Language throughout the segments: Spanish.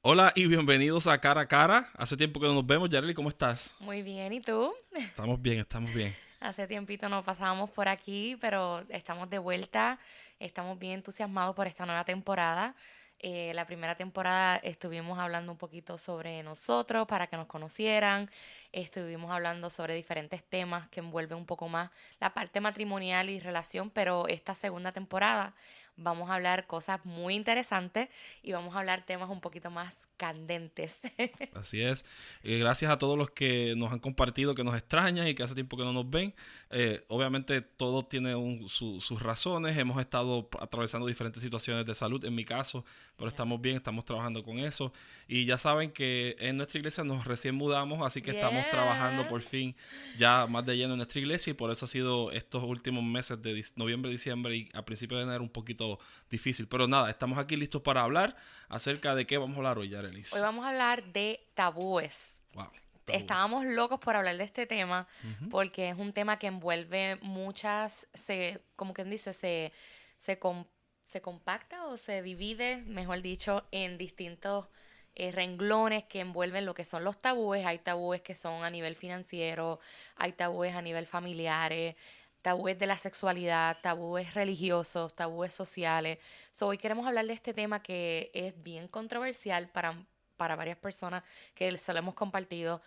Hola y bienvenidos a Cara a Cara. Hace tiempo que no nos vemos. Yareli, ¿cómo estás? Muy bien, ¿y tú? Estamos bien, estamos bien. Hace tiempito no pasábamos por aquí, pero estamos de vuelta. Estamos bien entusiasmados por esta nueva temporada. La primera temporada estuvimos hablando un poquito sobre nosotros para que nos conocieran. Estuvimos hablando sobre diferentes temas que envuelven un poco más la parte matrimonial y relación, pero esta segunda temporada vamos a hablar cosas muy interesantes y vamos a hablar temas un poquito más candentes. Así es. Gracias a todos los que nos han compartido, que nos extrañan y que hace tiempo que no nos ven. Obviamente todo tiene sus razones. Hemos estado atravesando diferentes situaciones de salud, en mi caso, pero Yeah. estamos bien, estamos trabajando con eso. Y ya saben que en nuestra iglesia nos recién mudamos, así que estamos trabajando por Yes. fin ya más de lleno en nuestra iglesia y por eso ha sido estos últimos meses de noviembre, diciembre y a principios de enero un poquito difícil. Pero nada, estamos aquí listos para hablar acerca de qué vamos a hablar hoy, Hoy Yarelis. vamos a hablar de tabúes. Wow, tabúes. Estábamos locos por hablar de este tema Ujú. porque es un tema que envuelve muchas, como quien dice, se, com- se compacta o se divide, mejor dicho, en distintos renglones que envuelven lo que son los tabúes. Hay tabúes que son a nivel financiero, hay tabúes a nivel familiares, tabúes de la sexualidad, tabúes religiosos, tabúes sociales. Hoy queremos hablar de este tema que es bien controversial para varias personas que se lo hemos compartido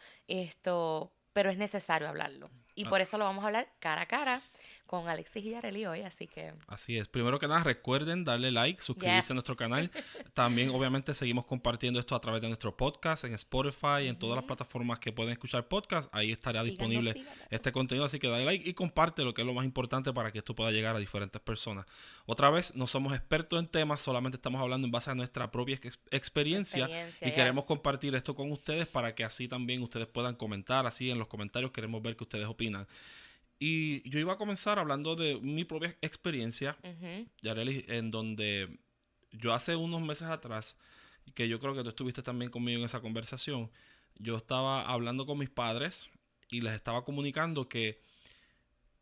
pero es necesario hablarlo. Y Ah, por eso lo vamos a hablar cara a cara con Alexis y Yareli hoy, así que así es. Primero que nada, recuerden darle like, suscribirse a yes. nuestro canal. También, obviamente, seguimos compartiendo esto a través de nuestro podcast en Spotify, en todas las Ujú. plataformas que pueden escuchar podcast. Ahí estará Síganos, disponible síganos. este contenido, así que dale like y comparte lo que es lo más importante para que esto pueda llegar a diferentes personas. Otra vez, no somos expertos en temas, solamente estamos hablando en base a nuestra propia experiencia Experiencia, y queremos yes. compartir esto con ustedes para que así también ustedes puedan comentar, así en los comentarios queremos ver qué ustedes opinan. Y yo iba a comenzar hablando de mi propia experiencia, Ujú. Yareli, en donde yo hace unos meses atrás, que yo creo que tú estuviste también conmigo en esa conversación, yo estaba hablando con mis padres y les estaba comunicando que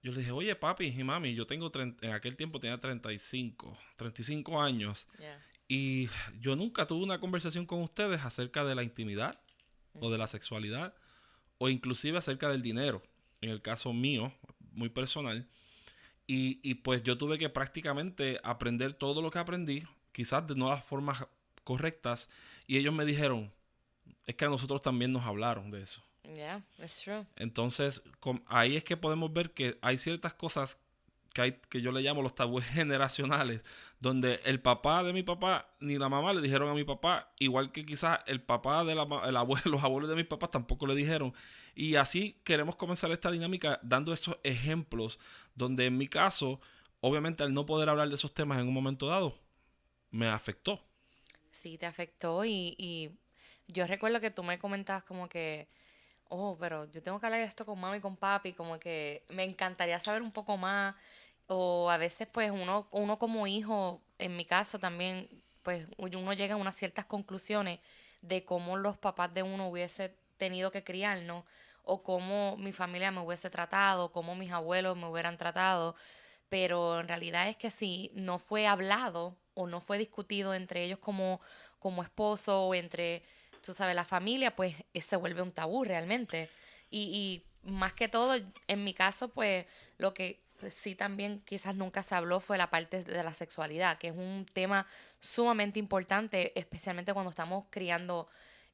yo les dije, oye papi y mami, yo tengo en aquel tiempo tenía 35 años Yeah. y yo nunca tuve una conversación con ustedes acerca de la intimidad o de la Ujú. sexualidad o inclusive acerca del dinero, en el caso mío, muy personal. Y pues yo tuve que prácticamente aprender todo lo que aprendí, quizás de no las formas correctas. Y ellos me dijeron, es que a nosotros también nos hablaron de eso. Yeah, it's true. Entonces, ahí es que podemos ver que hay ciertas cosas que yo le llamo los tabúes generacionales, donde el papá de mi papá ni la mamá le dijeron a mi papá, igual que quizás el papá de el abuelo, los abuelos de mis papás tampoco le dijeron. Y así queremos comenzar esta dinámica dando esos ejemplos, donde en mi caso, obviamente al no poder hablar de esos temas en un momento dado, me afectó. Sí, te afectó y yo recuerdo que tú me comentabas como que, oh, pero yo tengo que hablar de esto con mami y con papi, como que me encantaría saber un poco más. O a veces, pues, uno como hijo, en mi caso también, pues, uno llega a unas ciertas conclusiones de cómo los papás de uno hubiese tenido que criarnos, o cómo mi familia me hubiese tratado, cómo mis abuelos me hubieran tratado. Pero en realidad es que si no fue hablado o no fue discutido entre ellos como esposo o entre, tú sabes, la familia, pues se vuelve un tabú realmente. Y más que todo, en mi caso, pues lo que sí también quizás nunca se habló fue la parte de la sexualidad, que es un tema sumamente importante, especialmente cuando estamos criando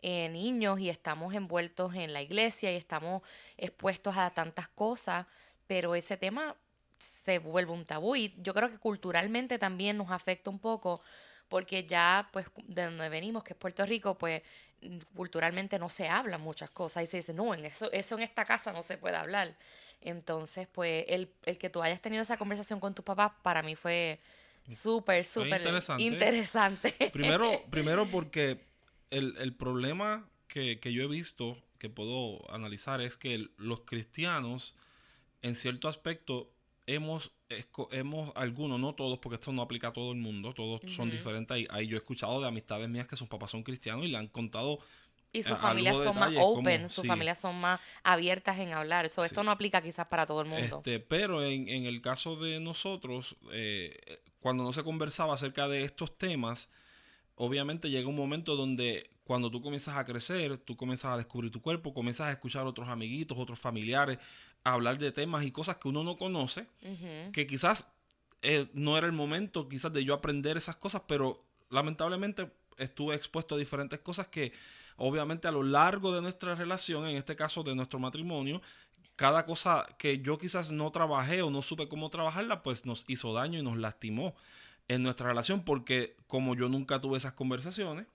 niños y estamos envueltos en la iglesia y estamos expuestos a tantas cosas, pero ese tema se vuelve un tabú y yo creo que culturalmente también nos afecta un poco porque ya pues de donde venimos, que es Puerto Rico, pues culturalmente no se hablan muchas cosas y se dice, no, eso en esta casa no se puede hablar. Entonces, pues el que tú hayas tenido esa conversación con tus papás para mí fue súper, Fue súper interesante. interesante. Primero porque el problema que yo he visto, que puedo analizar, es que los cristianos, en cierto aspecto, hemos algunos, no todos, porque esto no aplica a todo el mundo, todos son Ujú. diferentes. Ahí yo he escuchado de amistades mías que sus papás son cristianos y le han contado Y sus a lujo familias de son más detalle como, open, sus sí, familias son más abiertas en hablar. sí. Esto no aplica quizás para todo el mundo. Pero en el caso de nosotros, cuando no se conversaba acerca de estos temas, obviamente llega un momento donde cuando tú comienzas a crecer, tú comienzas a descubrir tu cuerpo, comienzas a escuchar a otros amiguitos, otros familiares, a hablar de temas y cosas que uno no conoce, Ujú. que quizás no era el momento quizás de yo aprender esas cosas, pero lamentablemente estuve expuesto a diferentes cosas que obviamente a lo largo de nuestra relación, en este caso de nuestro matrimonio, cada cosa que yo quizás no trabajé o no supe cómo trabajarla, pues nos hizo daño y nos lastimó en nuestra relación porque como yo nunca tuve esas conversaciones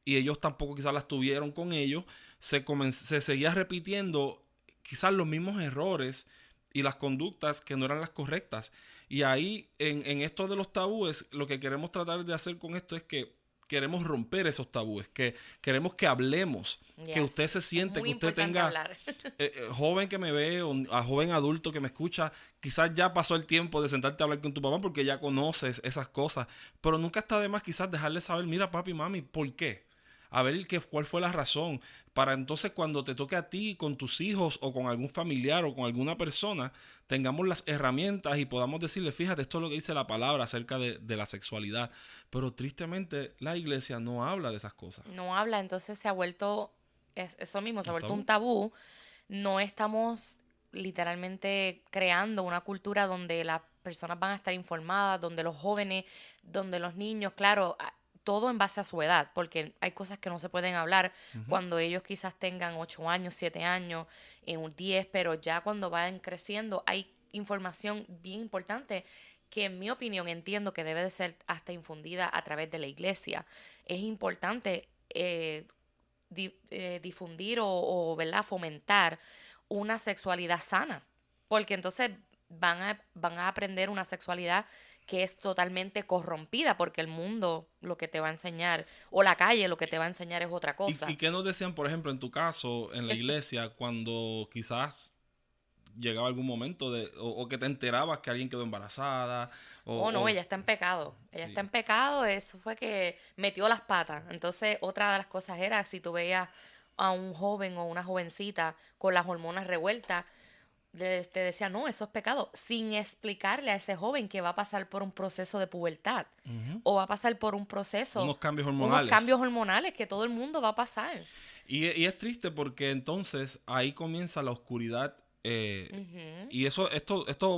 y ellos tampoco quizás las tuvieron con ellos, se seguía repitiendo quizás los mismos errores y las conductas que no eran las correctas. Y ahí, en esto de los tabúes, lo que queremos tratar de hacer con esto es que queremos romper esos tabúes, que queremos que hablemos, que usted Yes. se Es siente, muy que usted importante tenga, hablar. joven que me ve o a joven adulto que me escucha, quizás ya pasó el tiempo de sentarte a hablar con tu papá porque ya conoces esas cosas, pero nunca está de más quizás dejarle saber, mira papi, mami, ¿por qué? A ver cuál fue la razón, para entonces cuando te toque a ti con tus hijos o con algún familiar o con alguna persona, tengamos las herramientas y podamos decirle, fíjate, esto es lo que dice la palabra acerca de la sexualidad. Pero tristemente la iglesia no habla de esas cosas. No habla, entonces se ha vuelto, eso mismo, se ha ¿Un vuelto un tabú? tabú. No estamos literalmente creando una cultura donde las personas van a estar informadas, donde los jóvenes, donde los niños, claro, todo en base a su edad, porque hay cosas que no se pueden hablar Ujú. cuando ellos quizás tengan 8 años, 7 años, en un 10, pero ya cuando vayan creciendo hay información bien importante que en mi opinión entiendo que debe de ser hasta infundida a través de la iglesia. Es importante difundir ¿verdad? Fomentar una sexualidad sana, porque entonces van a aprender una sexualidad que es totalmente corrompida, porque el mundo lo que te va a enseñar, o la calle lo que te va a enseñar es otra ¿Y cosa. qué nos decían, por ejemplo, en tu caso, en la iglesia, cuando quizás llegaba algún momento o que te enterabas que alguien quedó embarazada? Oh, no, O ella está en pecado. Ella está sí. en pecado, eso fue que metió las patas. Entonces, otra de las cosas era si tú veías a un joven o una jovencita con las hormonas revueltas, te decía, no, eso es pecado, sin explicarle a ese joven que va a pasar por un proceso de pubertad Ujú. o va a pasar por un proceso, Unos cambios unos hormonales. cambios hormonales que todo el mundo va a pasar. Y es triste porque entonces ahí comienza la oscuridad. Ujú, Y esto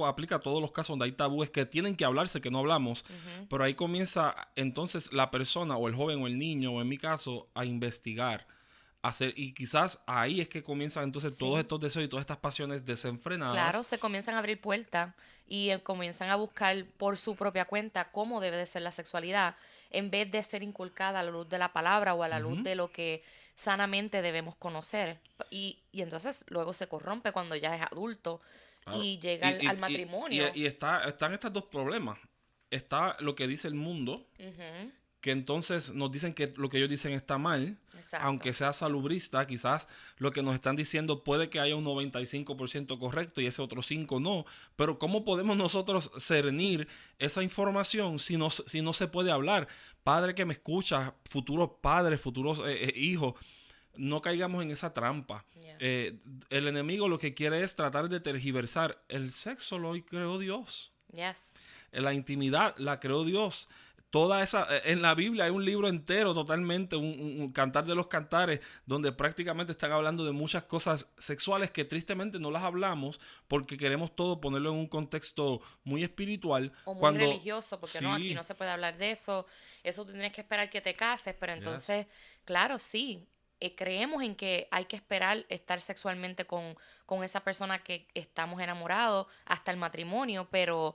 aplica a todos los casos donde hay tabúes que tienen que hablarse, que no hablamos. ujú. Pero ahí comienza entonces la persona o el joven o el niño, o en mi caso, a investigar. Y quizás ahí es que comienzan entonces todos Sí. estos deseos y todas estas pasiones desenfrenadas. Claro, se comienzan a abrir puertas y comienzan a buscar por su propia cuenta cómo debe de ser la sexualidad, en vez de ser inculcada a la luz de la palabra o a la luz Ujú. de lo que sanamente debemos conocer. Y entonces luego se corrompe cuando ya es adulto Claro. y llega Y, al y matrimonio. están estos dos problemas. Está lo que dice el mundo, Ujú, que entonces nos dicen que lo que ellos dicen está mal, exacto. aunque sea salubrista, quizás lo que nos están diciendo puede que haya un 95% correcto y ese otro 5% no, pero ¿cómo podemos nosotros cernir esa información si no se puede hablar? Padre que me escucha, futuros padres, futuros hijos, no caigamos en esa trampa. Yeah. El enemigo lo que quiere es tratar de tergiversar. El sexo lo creó Dios. Yes. La intimidad la creó Dios. Toda esa, en la Biblia hay un libro entero totalmente, un cantar de los cantares, donde prácticamente están hablando de muchas cosas sexuales que tristemente no las hablamos porque queremos todo ponerlo en un contexto muy espiritual. O muy Cuando, religioso, porque no, aquí sí, no se puede hablar de eso, eso tú tienes que esperar que te cases, pero yes. entonces, claro, sí, creemos en que hay que esperar estar sexualmente con esa persona que estamos enamorados hasta el matrimonio, pero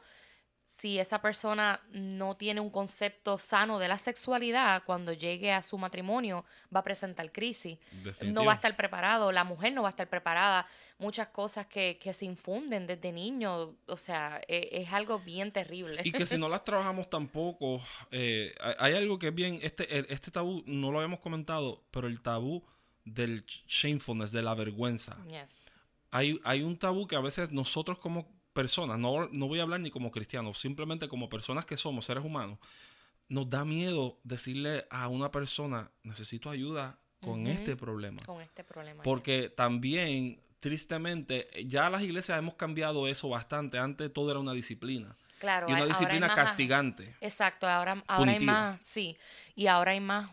si esa persona no tiene un concepto sano de la sexualidad, cuando llegue a su matrimonio va a presentar crisis, no va a Definitivo. estar preparado, la mujer no va a estar preparada, muchas cosas que se infunden desde niño, o sea, es algo bien terrible. Y que si no las trabajamos tampoco, hay algo que es bien, este tabú no lo habíamos comentado, pero el tabú del shamefulness, de la vergüenza. Yes. Hay un tabú que a veces nosotros como personas, no voy a hablar ni como cristianos, simplemente como personas que somos seres humanos, nos da miedo decirle a una persona, necesito ayuda con Ujú. este problema. Con este problema ya. Porque también, tristemente, ya las iglesias hemos cambiado eso bastante. Antes todo era una disciplina. Claro, y una ahora hay disciplina más, castigante, exacto, ahora hay punitiva. más, sí, y ahora hay más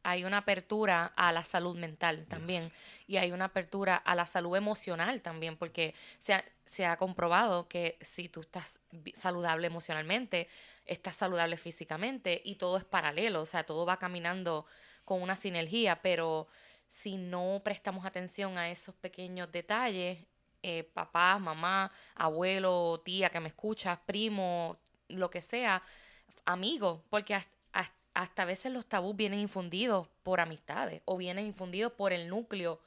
hay una apertura a la salud mental Yes. también, y hay una apertura a la salud emocional también, porque se ha comprobado que si tú estás saludable emocionalmente, estás saludable físicamente, y todo es paralelo, o sea, todo va caminando con una sinergia, pero si no prestamos atención a esos pequeños detalles, papá, mamá, abuelo, tía que me escuchas, primo, lo que sea, amigo, porque hasta a veces los tabús vienen infundidos por amistades o vienen infundidos por el núcleo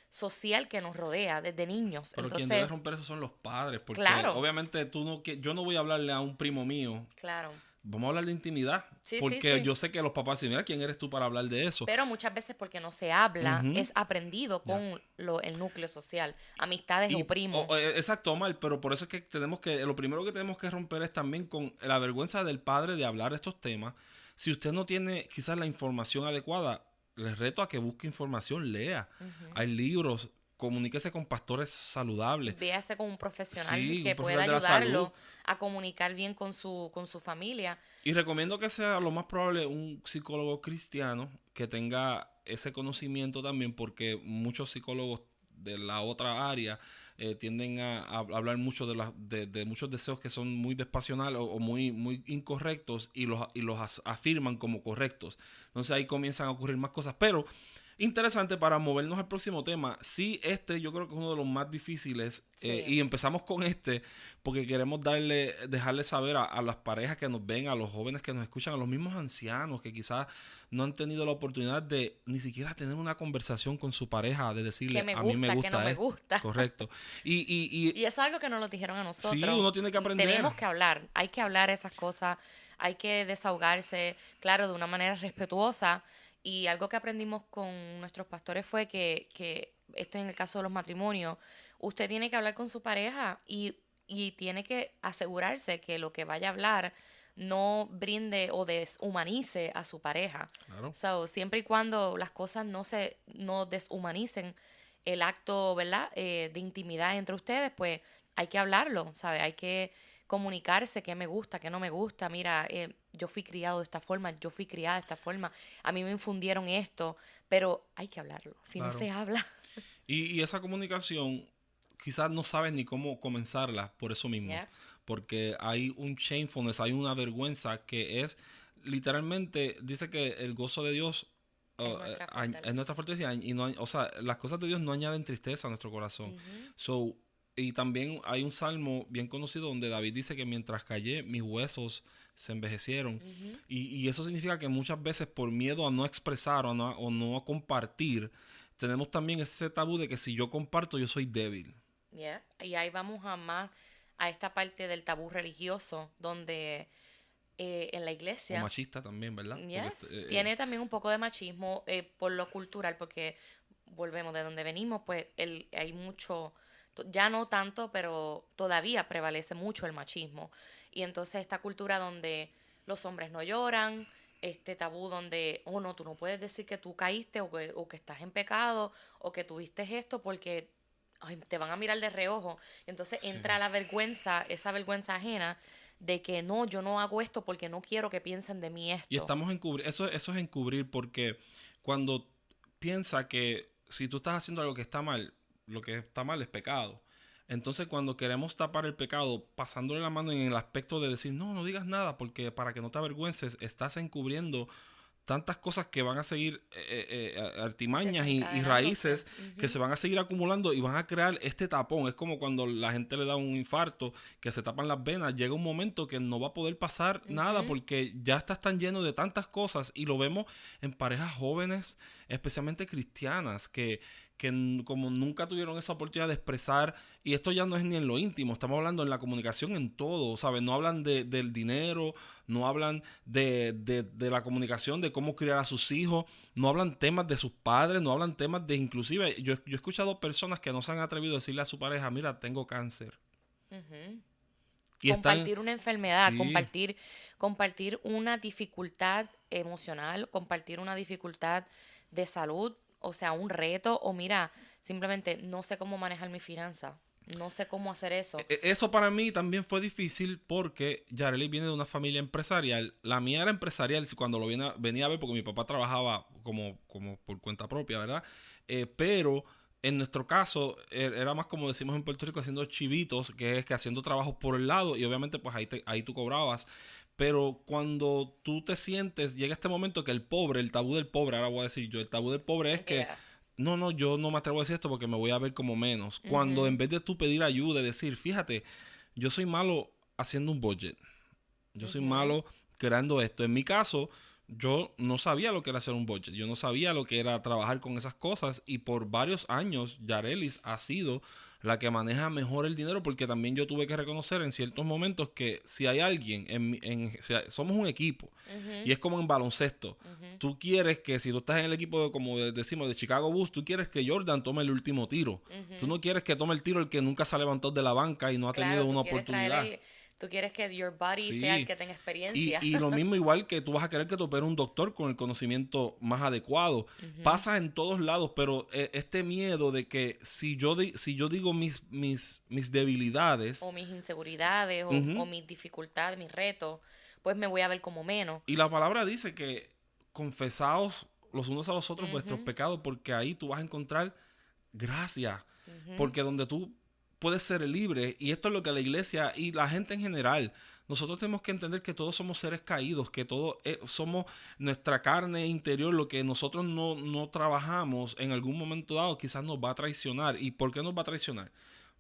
social que nos rodea desde niños. Pero quien debe Entonces, romper eso son los padres, porque claro, obviamente yo no voy a hablarle a un primo mío. claro. Vamos a hablar de intimidad, Sí, sí, porque sí. yo sé que los papás dicen, mira, ¿quién eres tú para hablar de eso? Pero muchas veces porque no se habla, Ujú, es aprendido ya. con el núcleo social, amistades o Y, primos. exacto, Omar, pero por eso es que lo primero que tenemos que romper es también con la vergüenza del padre de hablar de estos temas. Si usted no tiene quizás la información adecuada, les reto a que busque información, lea. Ujú. Hay libros, comuníquese con pastores saludables. Véase con un profesional Sí, un que pueda profesional de la salud. ayudarlo a comunicar bien con su familia. Y recomiendo que sea lo más probable un psicólogo cristiano que tenga ese conocimiento también, porque muchos psicólogos de la otra área tienden a hablar mucho de muchos deseos que son muy despasionales o muy incorrectos y los afirman como correctos. Entonces ahí comienzan a ocurrir más cosas. Pero interesante para movernos al próximo tema. Sí, yo creo que es uno de los más difíciles Sí. y empezamos con porque queremos dejarle saber a las parejas que nos ven, a los jóvenes que nos escuchan, a los mismos ancianos que quizás no han tenido la oportunidad de ni siquiera tener una conversación con su pareja, de Que decirle, me a mí me gusta, que no gusta me esto. gusta. Correcto. Y Y eso es algo que nos lo dijeron a sí, nosotros. uno tiene que aprender. Tenemos que hablar, hay que hablar esas cosas, hay que desahogarse, claro, de una manera respetuosa. Y algo que aprendimos con nuestros pastores fue que esto en el caso de los matrimonios, usted tiene que hablar con su pareja y tiene que asegurarse que lo que vaya a hablar no brinde o deshumanice a su pareja. Claro. So, siempre y cuando las cosas no deshumanicen el acto, ¿verdad? De intimidad entre ustedes, pues hay que hablarlo, ¿sabes? Hay que comunicarse qué me gusta, qué no me gusta. Mira, yo fui criado de esta forma, yo fui criada de esta forma, a mí me infundieron esto, pero hay que hablarlo. Si no Claro. se habla, Y esa comunicación quizás no sabes ni cómo comenzarla por eso mismo. ¿ya? Porque hay un shamefulness, hay una vergüenza que es literalmente, dice que el gozo de Dios Es nuestra es fortaleza. nuestra fortaleza y no, o sea, las cosas de Dios no añaden tristeza a nuestro corazón. Ujú, So, y también hay un salmo bien conocido donde David dice que mientras callé, mis huesos se envejecieron. ujú. Y eso significa que muchas veces por miedo a no expresar o no a compartir, tenemos también ese tabú de que si yo comparto, yo soy débil. ¿Ya? Y ahí vamos a esta parte del tabú religioso, donde en la O iglesia, machista también, ¿verdad? Porque, yes, tiene también un poco de machismo por lo cultural, porque volvemos de donde venimos, pues hay mucho, ya no tanto, pero todavía prevalece mucho el machismo. Y entonces esta cultura donde los hombres no lloran, este tabú donde, oh no, tú no puedes decir que tú caíste o que estás en pecado o que tuviste esto porque ay, te van a mirar de reojo. Entonces sí. entra la vergüenza, esa vergüenza ajena de que no, yo no hago esto porque no quiero que piensen de mí Y esto. estamos encubrir, eso es encubrir porque cuando piensa que si tú estás haciendo algo que está mal, lo que está mal es pecado. Entonces cuando queremos tapar el pecado, pasándole la mano en el aspecto de decir, no, no digas nada, porque para que no te avergüences, estás encubriendo tantas cosas que van a seguir artimañas y Desencadenándose. raíces que Ujú, se van a seguir acumulando y van a crear este tapón. Es como cuando la gente le da un infarto, que se tapan las venas. Llega un momento que no va a poder pasar nada ujú. porque ya estás tan lleno de tantas cosas y lo vemos en parejas jóvenes, especialmente cristianas, como nunca tuvieron esa oportunidad de expresar, y esto ya no es ni en lo íntimo, estamos hablando en la comunicación en todo, ¿sabes? No hablan del dinero, no hablan de la comunicación, de cómo criar a sus hijos, no hablan temas de sus padres, no hablan temas de inclusive, yo he escuchado personas que no se han atrevido a decirle a su pareja, mira, tengo cáncer. Ujú. Y están, Compartir una enfermedad, sí, compartir una dificultad emocional, compartir una dificultad de salud, o sea, un reto, o mira, simplemente no sé cómo manejar mi finanza. No sé cómo hacer eso. Eso para mí también fue difícil porque Yareli viene de una familia empresarial. La mía era empresarial cuando venía a ver porque mi papá trabajaba como por cuenta propia, ¿verdad? Pero en nuestro caso era más como decimos en Puerto Rico, haciendo chivitos, que es que haciendo trabajos por el lado y obviamente pues ahí tú cobrabas. Pero cuando tú te sientes, llega este momento que el pobre, el tabú del pobre, ahora voy a decir yo, el tabú del pobre es que Yeah. no, yo no me atrevo a decir esto porque me voy a ver como menos. Cuando en Ujú, vez de tú pedir ayuda y decir, fíjate, yo soy malo haciendo un budget, yo soy ujú. malo creando esto. En mi caso, yo no sabía lo que era hacer un budget, yo no sabía lo que era trabajar con esas cosas y por varios años Yarelis ha sido la que maneja mejor el dinero porque también yo tuve que reconocer en ciertos momentos que si hay alguien, o sea, somos un equipo y Ujú, es como en baloncesto. ujú, Tú quieres que si tú estás en el equipo como decimos de Chicago Bulls, tú quieres que Jordan tome el último tiro. Tú ujú. no quieres que tome el tiro el que nunca se ha levantado de la banca y no ha tenido Claro, una oportunidad. tú quieres que your body sea el Sí. que tenga experiencia. Y lo mismo igual que tú vas a querer que te opere un doctor con el conocimiento más adecuado. Ujú. Pasa en todos lados, pero este miedo de que si yo digo mis debilidades, O mis inseguridades, o ujú, mis dificultades, mis retos, pues me voy a ver como menos. y la palabra dice que confesaos los unos a los otros vuestros Ujú, pecados, porque ahí tú vas a encontrar gracia, ujú. porque donde tú puedes ser libre, y esto es lo que la iglesia y la gente en general, nosotros tenemos que entender que todos somos seres caídos, que todos somos nuestra carne interior, lo que nosotros no trabajamos en algún momento dado quizás nos va a traicionar. ¿Y por qué nos va a traicionar?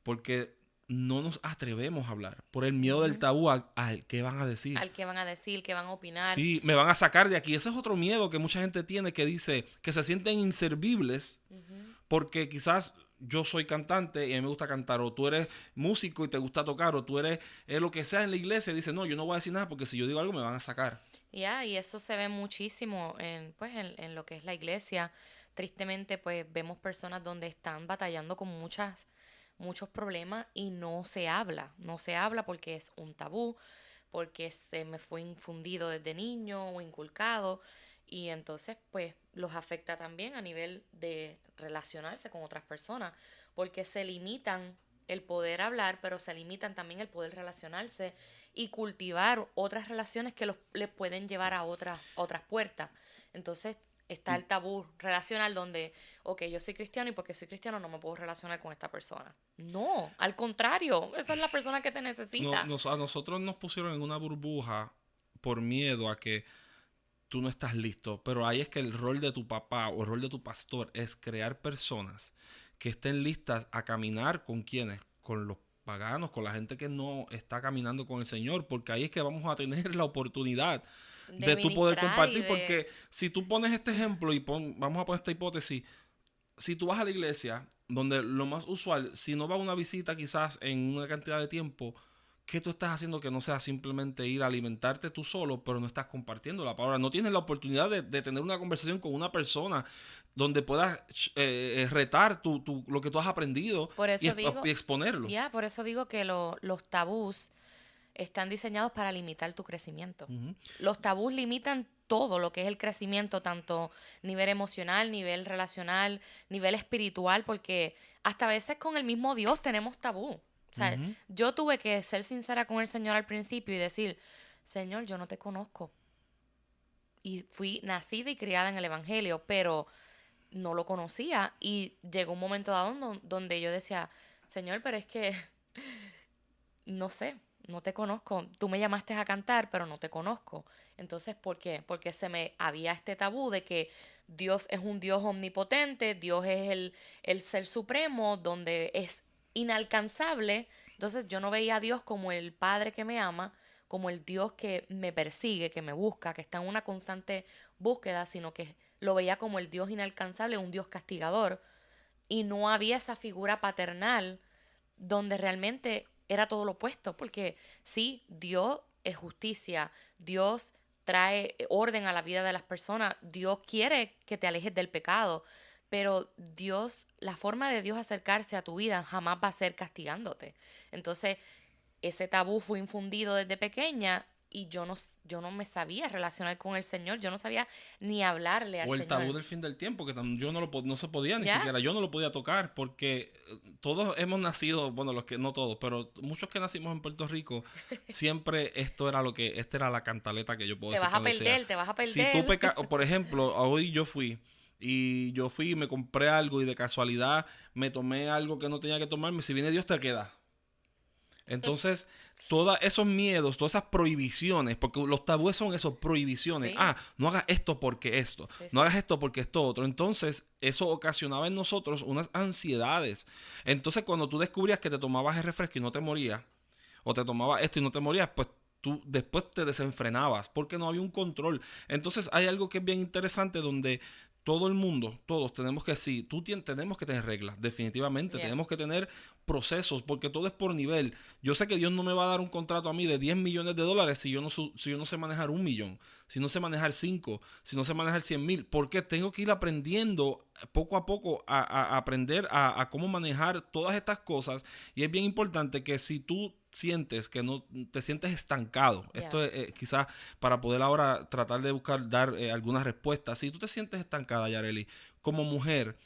Porque no nos atrevemos a hablar, por el miedo del Ujú. tabú al que van a decir. Al que van a decir, que van a opinar. Sí, me van a sacar de aquí. Ese es otro miedo que mucha gente tiene que dice que se sienten inservibles Ujú. porque quizás yo soy cantante y a mí me gusta cantar, o tú eres músico y te gusta tocar, o tú eres lo que sea en la iglesia y dices, no, yo no voy a decir nada porque si yo digo algo me van a sacar. Ya, y eso se ve muchísimo pues, en lo que es la iglesia. Tristemente, pues vemos personas donde están batallando con muchos problemas y no se habla porque es un tabú, porque se me fue infundido desde niño o inculcado y entonces pues los afecta también a nivel de relacionarse con otras personas, porque se limitan el poder hablar, pero se limitan también el poder relacionarse y cultivar otras relaciones que les pueden llevar a otras puertas. Entonces está el tabú relacional donde, ok, yo soy cristiano y porque soy cristiano no me puedo relacionar con esta persona. No, al contrario, esa es la persona que te necesita. A nosotros nos pusieron en una burbuja por miedo a que tú no estás listo, pero ahí es que el rol de tu papá o el rol de tu pastor es crear personas que estén listas a caminar con quienes, con los paganos, con la gente que no está caminando con el Señor, porque ahí es que vamos a tener la oportunidad De de tú poder ministrar y compartir, de... porque si tú pones este ejemplo y vamos a poner esta hipótesis, si tú vas a la iglesia, donde lo más usual, si no va a una visita quizás en una cantidad de tiempo, ¿qué tú estás haciendo que no sea simplemente ir a alimentarte tú solo, pero no estás compartiendo la palabra? No tienes la oportunidad de tener una conversación con una persona donde puedas retar lo que tú has aprendido Por y, eso digo, y exponerlo. por eso digo que los tabús están diseñados para limitar tu crecimiento. Ujú, Los tabús limitan todo lo que es el crecimiento, tanto nivel emocional, nivel relacional, nivel espiritual, porque hasta a veces con el mismo Dios tenemos tabú. O sea, ujú. yo tuve que ser sincera con el Señor al principio y decir, Señor, yo no te conozco. Y fui nacida y criada en el Evangelio, pero no lo conocía. Y llegó un momento dado donde yo decía, Señor, pero es que no sé, no te conozco. Tú me llamaste a cantar, pero no te conozco. Entonces, ¿por qué? Porque se me había este tabú de que Dios es un Dios omnipotente, Dios es el ser supremo, donde es inalcanzable. Entonces yo no veía a Dios como el Padre que me ama, como el Dios que me persigue, que me busca, que está en una constante búsqueda, sino que lo veía como el Dios inalcanzable, un Dios castigador. Y no había esa figura paternal donde realmente era todo lo opuesto, porque sí, Dios es justicia, Dios trae orden a la vida de las personas, Dios quiere que te alejes del pecado, pero Dios, la forma de Dios acercarse a tu vida jamás va a ser castigándote. Entonces, ese tabú fue infundido desde pequeña y yo no me sabía relacionar con el Señor, yo no sabía ni hablarle al O el tabú Señor. del fin del tiempo, que yo no se podía, ni ¿Ya? siquiera yo no lo podía tocar, porque todos hemos nacido, bueno, los que no todos, pero muchos que nacimos en Puerto Rico, siempre esta era la cantaleta que yo puedo Te decir vas a cuando decía, perder, te vas a si tú perder. pecas, por ejemplo, hoy yo fui y me compré algo y de casualidad me tomé algo que no tenía que tomarme, si viene Dios te queda. Entonces, todos esos miedos, todas esas prohibiciones, porque los tabúes son esos, prohibiciones. Sí, No hagas esto porque esto, sí, no hagas sí. esto porque esto otro. Entonces, eso ocasionaba en nosotros unas ansiedades. Entonces, cuando tú descubrías que te tomabas el refresco y no te morías, o te tomabas esto y no te morías, pues tú después te desenfrenabas porque no había un control. Entonces, hay algo que es bien interesante donde todo el mundo, todos tenemos que, sí, tenemos que tener reglas, definitivamente, Ya. tenemos que tener procesos, porque todo es por nivel. Yo sé que Dios no me va a dar un contrato a mí de 10 millones de dólares si yo no sé manejar 1 millón, si no sé manejar 5, si no sé manejar 100,000, porque tengo que ir aprendiendo poco a poco a aprender a cómo manejar todas estas cosas. Y es bien importante que si tú sientes que no te sientes estancado, Ya. esto es quizás para poder ahora tratar de dar algunas respuestas. Si tú te sientes estancada, Yareli, como mujer,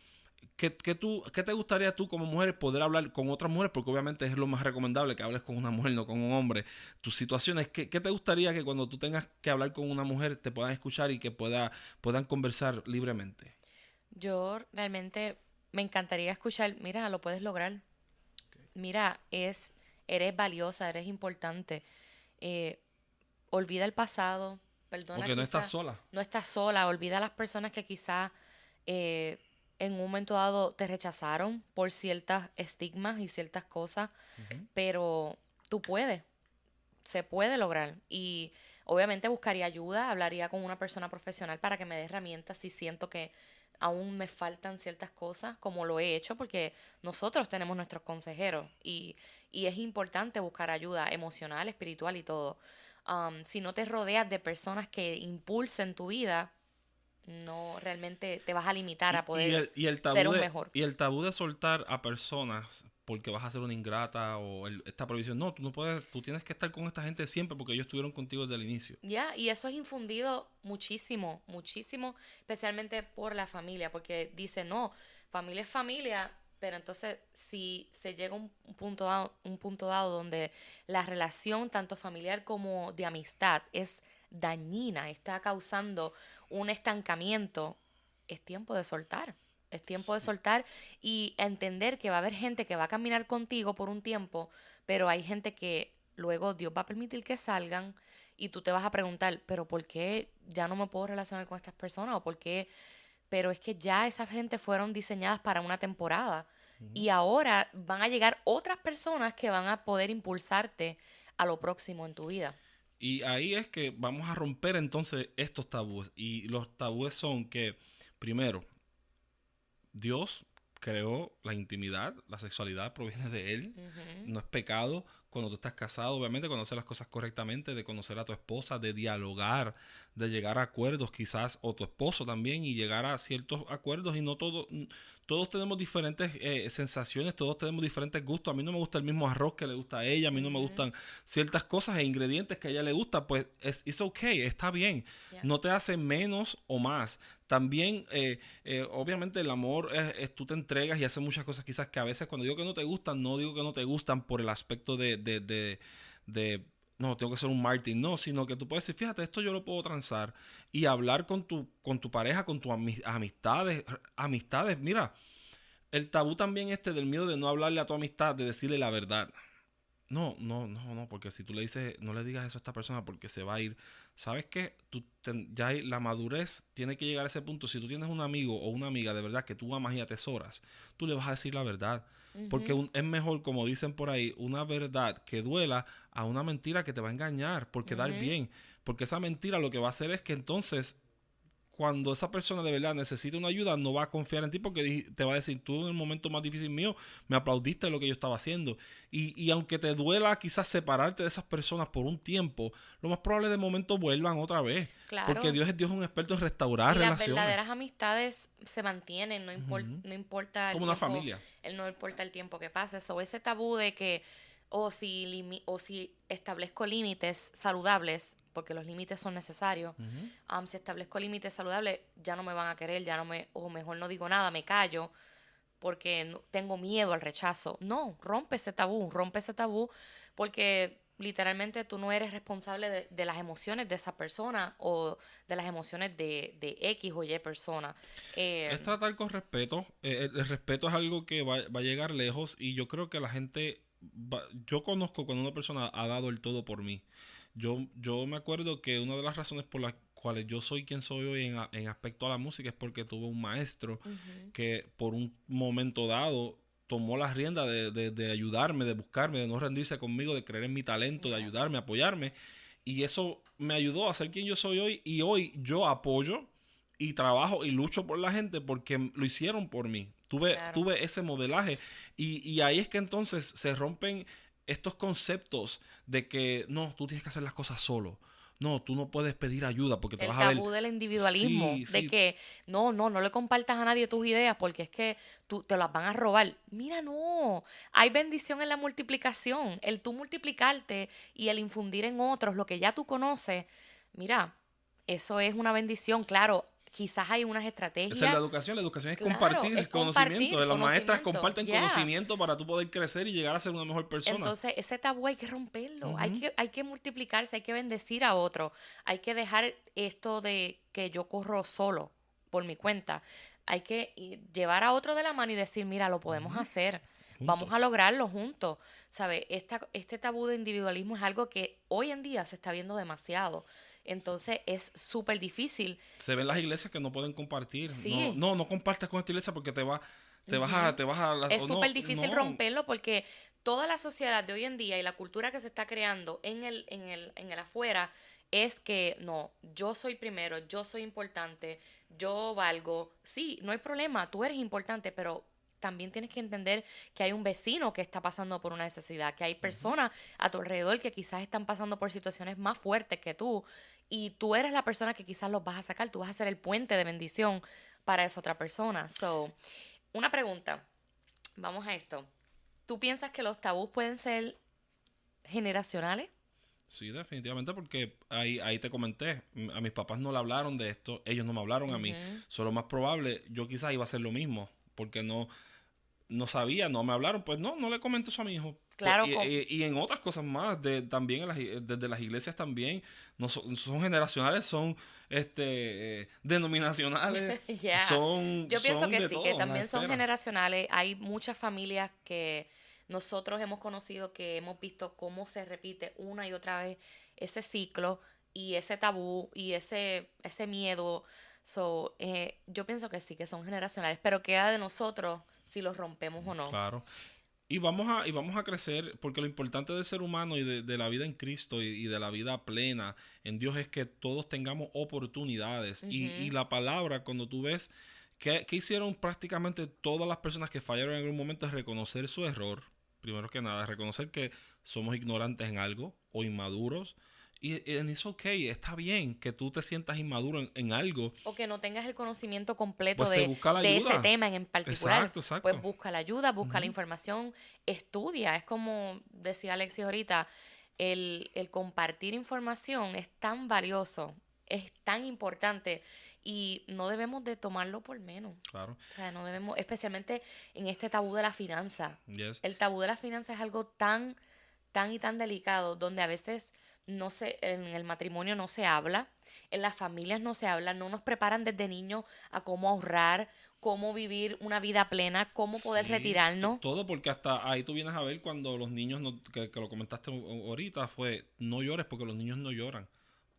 ¿qué te gustaría tú como mujer poder hablar con otras mujeres? Porque obviamente es lo más recomendable que hables con una mujer, no con un hombre. Tus situaciones, ¿qué te gustaría que cuando tú tengas que hablar con una mujer te puedan escuchar y que puedan conversar libremente? Yo realmente me encantaría escuchar, mira, lo puedes lograr. Mira, eres valiosa, eres importante. Eh, olvida el pasado, perdona Porque no estás quizás, sola. no estás sola, olvida a las personas que quizás eh, en un momento dado te rechazaron por ciertas estigmas y ciertas cosas, Ujú. pero tú puedes, se puede lograr. Y obviamente buscaría ayuda, hablaría con una persona profesional para que me dé herramientas si siento que aún me faltan ciertas cosas, como lo he hecho, porque nosotros tenemos nuestros consejeros y es importante buscar ayuda emocional, espiritual y todo. Si no te rodeas de personas que impulsen tu vida, no realmente te vas a limitar a poder ser un mejor. Y el tabú de soltar a personas porque vas a ser una ingrata o esta prohibición. No, tú no puedes, tú tienes que estar con esta gente siempre porque ellos estuvieron contigo desde el inicio. Ya, y eso es infundido muchísimo, muchísimo, especialmente por la familia, porque dice, no, familia es familia, pero entonces si se llega a un punto dado donde la relación tanto familiar como de amistad es dañina, está causando un estancamiento, es tiempo de soltar. Es tiempo de Sí. soltar y entender que va a haber gente que va a caminar contigo por un tiempo, pero hay gente que luego Dios va a permitir que salgan y tú te vas a preguntar, pero ¿por qué ya no me puedo relacionar con estas personas? ¿O por qué? Pero es que ya esas gente fueron diseñadas para una temporada Ujú. y ahora van a llegar otras personas que van a poder impulsarte a lo próximo en tu vida. Y ahí es que vamos a romper entonces estos tabúes. Y los tabúes son que, primero, Dios creó la intimidad, la sexualidad proviene de Él, Ujú, no es pecado. Cuando tú estás casado, obviamente, conocer las cosas correctamente, de conocer a tu esposa, de dialogar, de llegar a acuerdos, quizás, o tu esposo también, y llegar a ciertos acuerdos. Y no todos tenemos diferentes sensaciones, todos tenemos diferentes gustos. A mí no me gusta el mismo arroz que le gusta a ella, a mí no me ujú, gustan ciertas cosas e ingredientes que a ella le gusta. Pues es okay, está bien. ya. No te hace menos o más. También, obviamente, el amor tú te entregas y haces muchas cosas quizás que a veces cuando digo que no te gustan, no digo que no te gustan por el aspecto de no, tengo que ser un mártir, no, sino que tú puedes decir, fíjate, esto yo lo puedo transar y hablar con tu pareja, con tus amistades. Mira, el tabú también del miedo de no hablarle a tu amistad, de decirle la verdad. No, porque si tú le dices, no le digas eso a esta persona porque se va a ir. ¿Sabes qué? La madurez tiene que llegar a ese punto. Si tú tienes un amigo o una amiga de verdad que tú amas y atesoras, tú le vas a decir la verdad. Porque Ujú, es mejor, como dicen por ahí, una verdad que duela a una mentira que te va a engañar por quedar ujú. bien. Porque esa mentira lo que va a hacer es que entonces cuando esa persona de verdad necesita una ayuda, no va a confiar en ti porque te va a decir, tú en el momento más difícil mío me aplaudiste lo que yo estaba haciendo. Y aunque te duela quizás separarte de esas personas por un tiempo, lo más probable de momento vuelvan otra vez. Porque Claro. Dios es un experto en restaurar Y las relaciones. verdaderas amistades se mantienen, Ujú. no importa el Como una tiempo, familia. no importa el tiempo que pase. O ese tabú de que, o si establezco límites saludables, porque los límites son necesarios, Ujú. si establezco límites saludables, ya no me van a querer, o mejor no digo nada, me callo, porque tengo miedo al rechazo. No, rompe ese tabú, porque literalmente tú no eres responsable de las emociones de esa persona o de las emociones de X o Y persona. Es Eh, tratar con respeto. El respeto es algo que va a llegar lejos y yo creo que la gente... yo conozco cuando una persona ha dado el todo por mí. Yo me acuerdo que una de las razones por las cuales yo soy quien soy hoy en aspecto a la música es porque tuve un maestro Ujú. que por un momento dado tomó las riendas de ayudarme, de buscarme, de no rendirse conmigo, de creer en mi talento, de Yeah. ayudarme, apoyarme. Y eso me ayudó a ser quien yo soy hoy. Y hoy yo apoyo y trabajo y lucho por la gente porque lo hicieron por mí. Claro. Tuve ese modelaje y ahí es que entonces se rompen estos conceptos de que no, tú tienes que hacer las cosas solo. No, tú no puedes pedir ayuda porque te El vas a ver. tabú del individualismo, Sí, de sí. que no le compartas a nadie tus ideas porque es que tú te las van a robar. Mira, no, hay bendición en la multiplicación, el tú multiplicarte y el infundir en otros lo que ya tú conoces. Mira, eso es una bendición, claro, quizás hay unas Esa es estrategias, la educación es claro, compartir es el conocimiento. compartir Las maestras conocimiento, comparten ya. conocimiento para tú poder crecer y llegar a ser una mejor persona. Entonces, ese tabú hay que romperlo, Ujú. hay que multiplicarse, hay que bendecir a otro, hay que dejar esto de que yo corro solo por mi cuenta. Hay que llevar a otro de la mano y decir, mira, lo podemos Ujú. hacer, vamos a Juntos. lograrlo juntos. ¿Sabe? Este tabú de individualismo es algo que hoy en día se está viendo demasiado. Entonces, es súper difícil. Se ven las iglesias que no pueden compartir. No, Sí. no, no compartas con esta iglesia porque Ujú. te vas a Es o súper no, difícil no. romperlo porque toda la sociedad de hoy en día y la cultura que se está creando en el afuera es que no, yo soy primero, yo soy importante, yo valgo. Sí, no hay problema, tú eres importante, pero también tienes que entender que hay un vecino que está pasando por una necesidad, que hay Ujú. personas a tu alrededor que quizás están pasando por situaciones más fuertes que tú y tú eres la persona que quizás los vas a sacar, tú vas a ser el puente de bendición para esa otra persona. So, una pregunta, vamos a esto. ¿Tú piensas que los tabús pueden ser generacionales? Sí, definitivamente, porque ahí te comenté, a mis papás no le hablaron de esto, ellos no me hablaron a mí. Ujú. Solo más probable, yo quizás iba a hacer lo mismo, porque no sabía, no me hablaron, pues no le comento eso a mi hijo. Pues, Claro, y en otras cosas más, también desde las iglesias también, no son generacionales, son denominacionales, ya. Yo pienso son que de sí, que todo en las también son esferas. generacionales. Hay muchas familias que nosotros hemos conocido, que hemos visto cómo se repite una y otra vez ese ciclo y ese tabú y ese miedo. So, yo pienso que sí, que son generacionales, pero queda de nosotros si los rompemos o no. Claro. Y vamos a crecer, porque lo importante del ser humano y de la vida en Cristo y de la vida plena en Dios es que todos tengamos oportunidades. Y Ujú. la palabra, cuando tú ves que hicieron prácticamente todas las personas que fallaron en algún momento, es reconocer su error, primero que nada, reconocer que somos ignorantes en algo o inmaduros. Y es ok, está bien que tú te sientas inmaduro en algo, O que no tengas el conocimiento completo pues se busca la de ese ayuda. tema en particular, Exacto, pues exacto. busca la ayuda, busca la Ujú. información, estudia. Es como decía Alexis ahorita, el compartir información es tan valioso, es tan importante y no debemos de tomarlo por menos. Claro. O sea, no debemos, especialmente en este tabú de la finanza. Yes. El tabú de la finanza es algo tan y tan delicado, donde a veces en el matrimonio no se habla, en las familias no se habla, no nos preparan desde niños a cómo ahorrar, cómo vivir una vida plena, cómo poder Sí, retirarnos. todo porque hasta ahí tú vienes a ver cuando los niños, que lo comentaste ahorita, fue no llores porque los niños no lloran,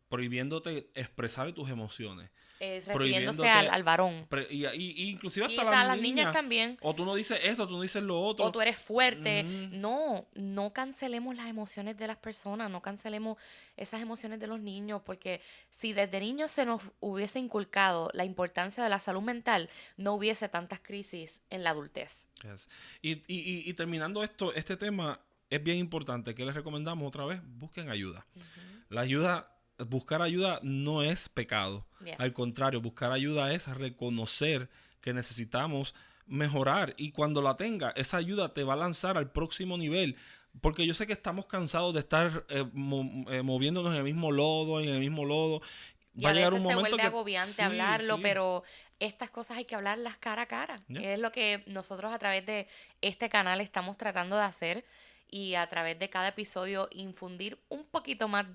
prohibiéndote expresar tus emociones, Refiriéndose prohibiéndote, al varón. y inclusive Y hasta las a las niñas niñas, también. o tú no dices esto, tú no dices lo O otro. tú eres fuerte. Ujú. No cancelemos las emociones de las personas, no cancelemos esas emociones de los niños, porque si desde niños se nos hubiese inculcado la importancia de la salud mental, no hubiese tantas crisis en la adultez. Yes. Y terminando este tema, es bien importante que les recomendamos otra vez, busquen ayuda. Ujú. La ayuda, buscar ayuda no es pecado. Al Yes. contrario, buscar ayuda es reconocer que necesitamos mejorar y cuando la tenga, esa ayuda te va a lanzar al próximo nivel. porque yo sé que estamos cansados de estar moviéndonos en el mismo lodo, Y Va a a llegar un veces se momento vuelve que agobiante sí, hablarlo, sí, pero estas cosas hay que hablarlas cara a cara. ya. Es lo que nosotros a través de este canal estamos tratando de hacer y a través de cada episodio infundir un poquito más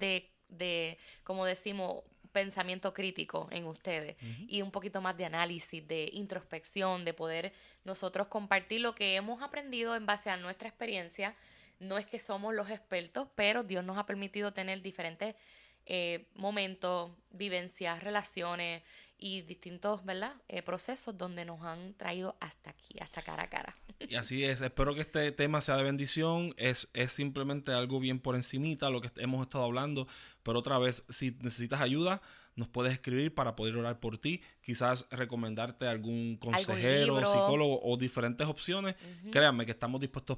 como decimos, pensamiento crítico en ustedes Ujú. y un poquito más de análisis, de introspección, de poder nosotros compartir lo que hemos aprendido en base a nuestra experiencia. No es que somos los expertos, pero Dios nos ha permitido tener diferentes momentos, vivencias, relaciones y distintos, ¿verdad? Procesos donde nos han traído hasta aquí, hasta cara a cara. Y así es, espero que este tema sea de bendición, es simplemente algo bien por encimita lo que hemos estado hablando, pero otra vez, si necesitas ayuda, nos puedes escribir para poder orar por ti, quizás recomendarte algún Algún consejero, libro. psicólogo o diferentes opciones. Ujú. Créanme que estamos dispuestos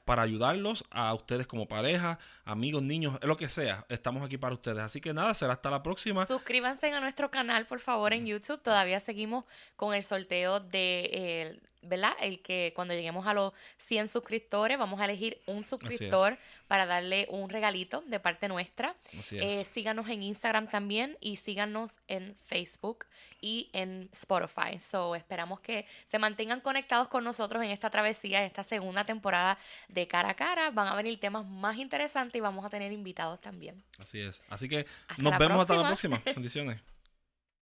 para ayudarlos a ustedes como pareja, amigos, niños, lo que sea, estamos aquí para ustedes. Así que nada, será hasta la próxima. Suscríbanse a nuestro canal, por favor, en YouTube. Todavía seguimos con el sorteo ¿verdad? El que cuando lleguemos a los 100 suscriptores, vamos a elegir un Así es, suscriptor para darle un regalito de parte nuestra. así es. Síganos en Instagram también y síganos en Facebook y en Spotify. So, esperamos que se mantengan conectados con nosotros en esta travesía, en esta segunda temporada de Cara a Cara. Van a venir temas más interesantes y vamos a tener invitados también. Así es. Así que Hasta nos la vemos hasta la próxima. próxima. Bendiciones.